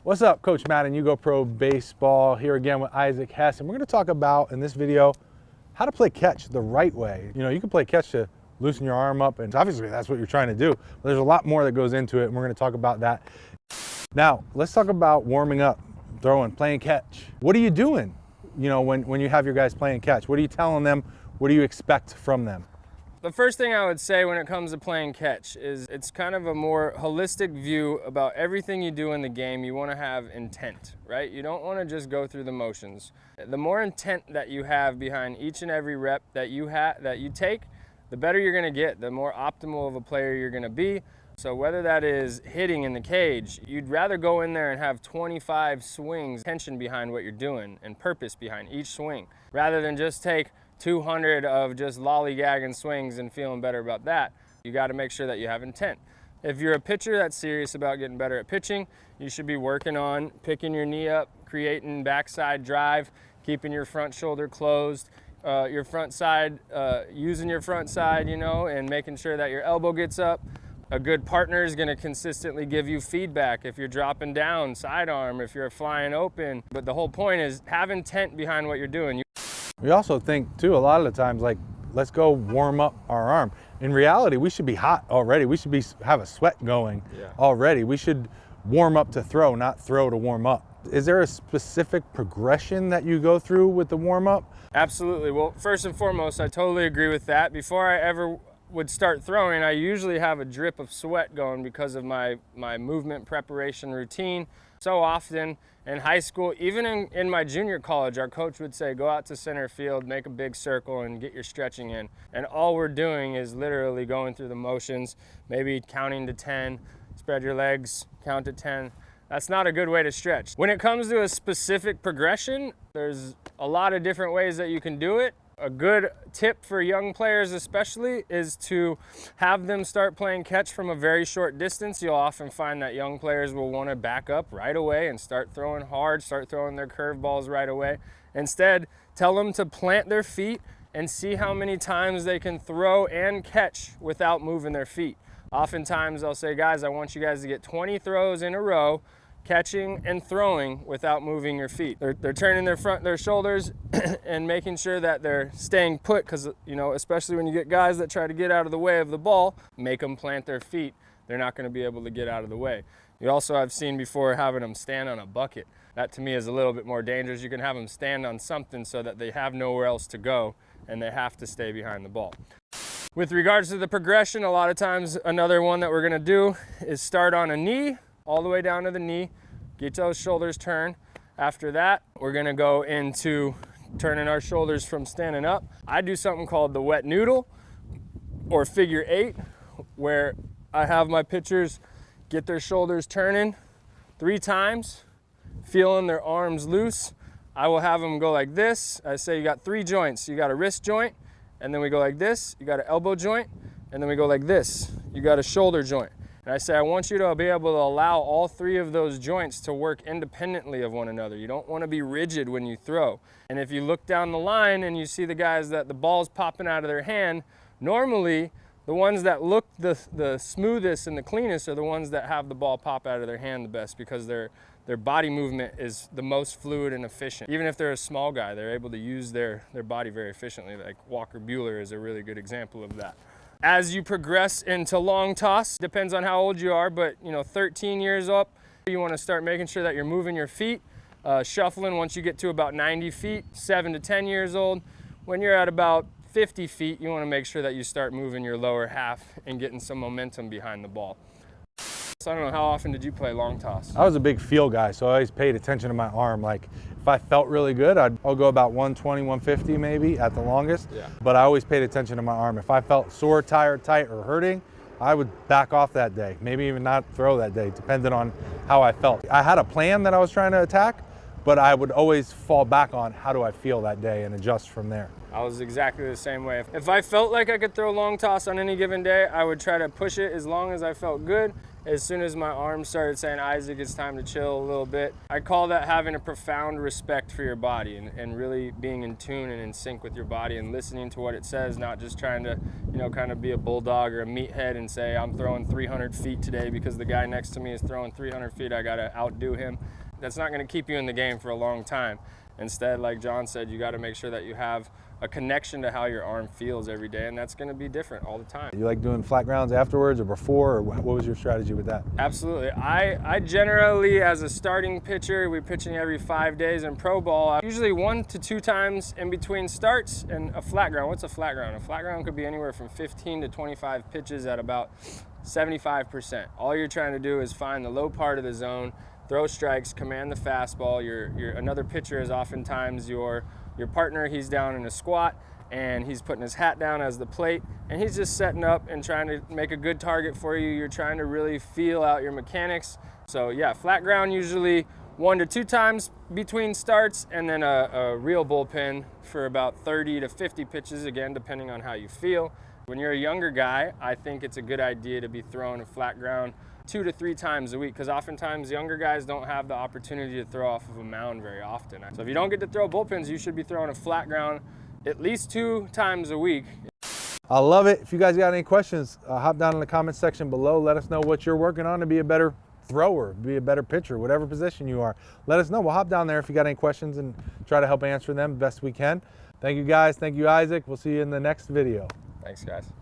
What's up, Coach Matt and You Go Pro Baseball here again with Isaac Hess, and we're going to talk about in this video how to play catch the right way. You know, you can play catch to loosen your arm up, and obviously that's what you're trying to do, but there's a lot more that goes into it, and we're going to talk about that. Now, let's talk about warming up, throwing, playing catch. What are you doing, you know, when you have your guys playing catch? What are you telling them? What do you expect from them? The first thing I would say when it comes to playing catch is it's kind of a more holistic view about everything you do in the game. You want to have intent, right? You don't want to just go through the motions. The more intent that you have behind each and every rep that you take, the better you're going to get, the more optimal of a player you're going to be. So whether that is hitting in the cage, you'd rather go in there and have 25 swings, tension behind what you're doing and purpose behind each swing, rather than just take 200 of just lollygagging swings and feeling better about that. You got to make sure that you have intent. If you're a pitcher that's serious about getting better at pitching, you should be working on picking your knee up, creating backside drive, keeping your front shoulder closed, your front side, using your front side, you know, and making sure that your elbow gets up. A good partner is going to consistently give you feedback if you're dropping down, sidearm, if you're flying open. But the whole point is have intent behind what you're doing. We also think too, a lot of the times, like, let's go warm up our arm. In reality, we should be hot already. We should have a sweat going already. We should warm up to throw, not throw to warm up. Is there a specific progression that you go through with the warm up? Absolutely. Well, first and foremost, I totally agree with that. Before I ever would start throwing, I usually have a drip of sweat going because of my movement preparation routine. So often in high school, even in my junior college, our coach would say, go out to center field, make a big circle and get your stretching in. And all we're doing is literally going through the motions, maybe counting to 10, spread your legs, count to 10. That's not a good way to stretch. When it comes to a specific progression, there's a lot of different ways that you can do it. A good tip for young players especially is to have them start playing catch from a very short distance. You'll often find that young players will want to back up right away and start throwing hard, start throwing their curveballs right away. Instead, tell them to plant their feet and see how many times they can throw and catch without moving their feet. Oftentimes I'll say, guys, I want you guys to get 20 throws in a row, catching and throwing without moving your feet. They're turning their shoulders and making sure that they're staying put, because, you know, especially when you get guys that try to get out of the way of the ball, make them plant their feet. They're not going to be able to get out of the way. You also have seen before having them stand on a bucket. That to me is a little bit more dangerous. You can have them stand on something so that they have nowhere else to go and they have to stay behind the ball. With regards to the progression, a lot of times another one that we're going to do is start on a knee, all the way down to the knee, get those shoulders turned. After that, we're gonna go into turning our shoulders from standing up. I do something called the wet noodle or figure 8, where I have my pitchers get their shoulders turning 3 times, feeling their arms loose. I will have them go like this. I say you got 3 joints. You got a wrist joint, and then we go like this. You got an elbow joint, and then we go like this. You got a shoulder joint. And I say, I want you to be able to allow all 3 of those joints to work independently of one another. You don't want to be rigid when you throw. And if you look down the line and you see the guys that the ball's popping out of their hand, normally the ones that look the smoothest and the cleanest are the ones that have the ball pop out of their hand the best, because their body movement is the most fluid and efficient. Even if they're a small guy, they're able to use their body very efficiently. Like Walker Buehler is a really good example of that. As you progress into long toss, depends on how old you are, but 13 years up, you want to start making sure that you're moving your feet, shuffling once you get to about 90 feet, 7 to 10 years old. When you're at about 50 feet, you want to make sure that you start moving your lower half and getting some momentum behind the ball. So I don't know, how often did you play long toss? I was a big feel guy, so I always paid attention to my arm. Like, if I felt really good, I'll go about 120, 150 maybe at the longest. Yeah. But I always paid attention to my arm. If I felt sore, tired, tight, or hurting, I would back off that day. Maybe even not throw that day, depending on how I felt. I had a plan that I was trying to attack, but I would always fall back on how do I feel that day and adjust from there. I was exactly the same way. If I felt like I could throw long toss on any given day, I would try to push it as long as I felt good. as soon as my arms started saying, Isaac, it's time to chill a little bit. I call that having a profound respect for your body and really being in tune and in sync with your body and listening to what it says, not just trying to, you know, kind of be a bulldog or a meathead and say, I'm throwing 300 feet today because the guy next to me is throwing 300 feet, I gotta outdo him. That's not gonna keep you in the game for a long time. Instead, like John said, you gotta make sure that you have a connection to how your arm feels every day, and that's gonna be different all the time. You like doing flat grounds afterwards or before, or what was your strategy with that? Absolutely. I generally, as a starting pitcher, we're pitching every 5 days in pro ball, usually 1 to 2 times in between starts. And a flat ground, what's a flat ground? A flat ground could be anywhere from 15 to 25 pitches at about 75%. All you're trying to do is find the low part of the zone, throw strikes, command the fastball. Another pitcher is oftentimes your partner. He's down in a squat and he's putting his hat down as the plate and he's just setting up and trying to make a good target for you. You're trying to really feel out your mechanics. So yeah, flat ground usually 1 to 2 times between starts, and then a real bullpen for about 30 to 50 pitches, again, depending on how you feel. When you're a younger guy, I think it's a good idea to be throwing a flat ground 2 to 3 times a week, because oftentimes younger guys don't have the opportunity to throw off of a mound very often. So if you don't get to throw bullpens, you should be throwing a flat ground at least 2 times a week. I love it. If you guys got any questions, hop down in the comments section below. Let us know what you're working on to be a better thrower, be a better pitcher, whatever position you are. Let us know. We'll hop down there if you got any questions and try to help answer them best we can. Thank you guys. Thank you, Isaac. We'll see you in the next video. Thanks, guys.